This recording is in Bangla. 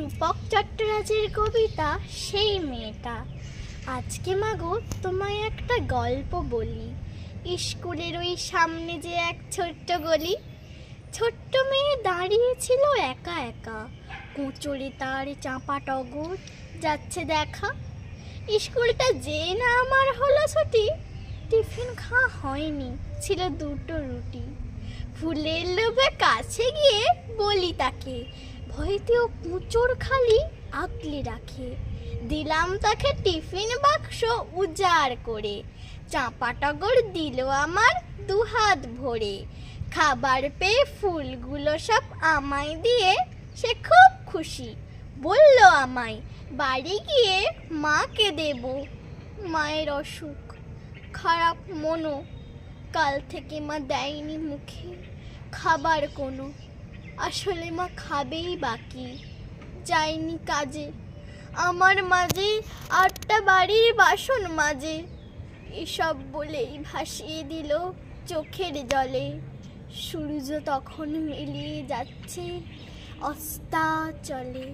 রূপক চট্টরাজের কবিতা সেই মেয়েটা। আজকে মাগো তোমায় একটা গল্প বলি। স্কুলের ওই সামনে যে এক ছোট্ট গলি, ছোট্ট মেয়ে দাঁড়িয়েছিল একা একা, কোঁচড়ে তার চাঁপা টগর যাচ্ছে দেখা। স্কুলটা যে না আমার হলো ছুটি, টিফিন খাওয়া হয়নি, ছিল দুটো রুটি। ফুলের লোভে কাছে গিয়ে বলি তাকে, ভয়তেও কুঁচড় খালি আগলে রাখে। দিলাম তাকে টিফিন বাক্স উজাড় করে, চাঁপা টগর দিল আমার দুহাত ভরে। খাবার পেয়ে ফুলগুলো সব আমায় দিয়ে সে খুব খুশি, বলল আমায় বাড়ি গিয়ে মাকে দেব। মায়ের অসুখ, খারাপ মনও, কাল থেকে মা দেয়নি মুখে খাবার কোনো। আসলে মা খাবেই বাকি, যায়নি কাজে, আমার মাঝে 8টা বাড়ির বাসন মাঝে। এসব বলেই ভাসিয়ে দিল চোখের জলে। সূর্য তখন মিলিয়ে যাচ্ছে অস্তাচলে।